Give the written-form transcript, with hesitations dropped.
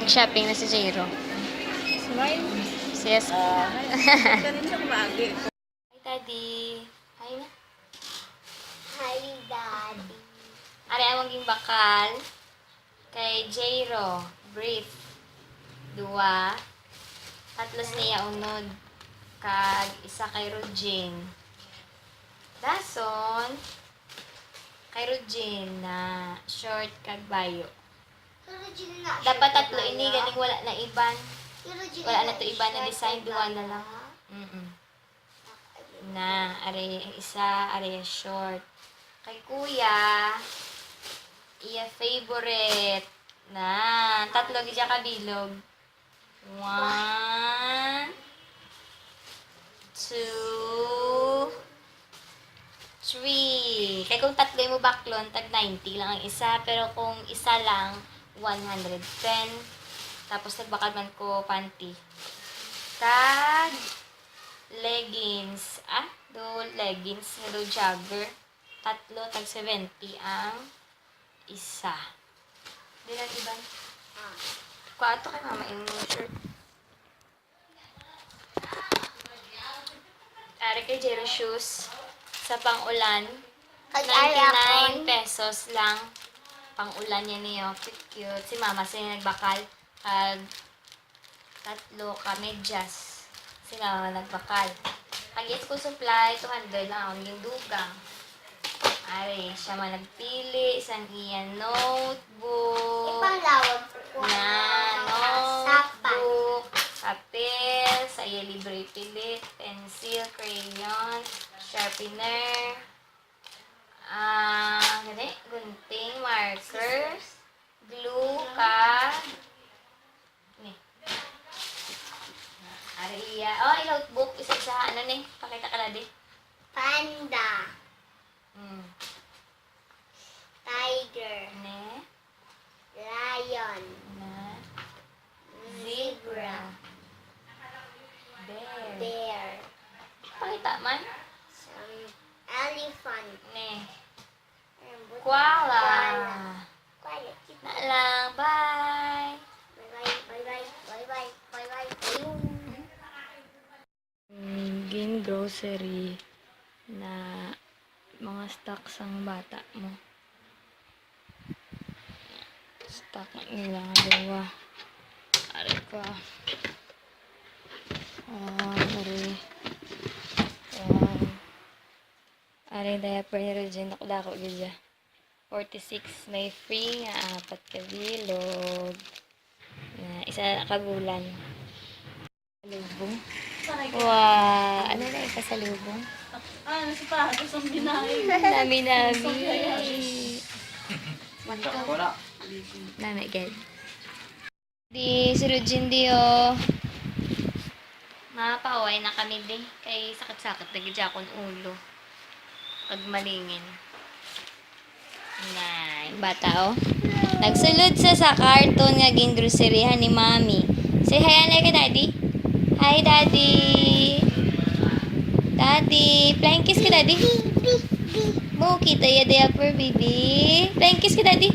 Nag-shopping na si Jairo. Smile. Yes. Ganun siya kumagi. Hi, Daddy. Hi na. Hi, Daddy. Ari ang maging bakal. Kay Jairo. Brief. 2. Tatlos niya unod. Kag isa kay Rogin. Dason. Kay Rogin na short kag bayo. Dapat tatlo ini galing wala na iban. Wala na to iba na design, 2 na lang. Na, are isa, are short. Kay kuya, iya favorite. Na, 3 gidya kabilog. 1, 2, 3. Kaya kung 3 mo baklon, tag 90 lang ang isa. Pero kung isa lang, 110. Tapos nagbakal man ko panty. Tag leggings. Leggings. Hello jogger. 3, tag 70 ang isa. Di lang iban. Kuha ito kay mama yung shirt. Ari kay Jero shoes. Sa pang-ulan. 99 pesos lang. Pang-ulan yan niyo. Cute. Si mama sila nagbakal. Kag 3 ka medyas. Si mama nagbakal. Kag school supply, 200 lang ang yung dugang. Ari, siya man nagpili. Isang iya notebook. Ipanglawag ko Na notebook. Papel. Sa iya libre pilit. Pencil, crayon, sharpener. Gunting, marker, glue, Ariya. Notebook. Isa sa pakita ka na di. Panda. Tiger. Ne. Lion. Na. Zebra. Bear. Bear. Pakita man. Some elephant. Ne. Koala. Koala. Na lang. Bye. Bye-bye. Bye-bye. Bye-bye. Bye-bye. Gin grocery na mga stocks ang bata mo. Stock nila nga dawa. Ari ka. Ari diaper ni Regine. Dako gidya. 46 may free nga 4 ka bilog. Isa kagulan. Salubong. Wow! Ano na ikasalubong? Nasa pahatos ang binahay. Nami-nami. Nami, gad. Di, si Rujin di, Mapaway na kami di. Kay sakit-sakit. Nagidya akong ulo. Pagmalingin. Yung bata, Nagsulod sa karton nga gingroceryhan ni Mami. Say hi, anay ka, Daddy. Hi, Daddy. Daddy. Flying kiss ka, Daddy. Mo, kita ya diaper, baby. Flying kiss ka, Daddy.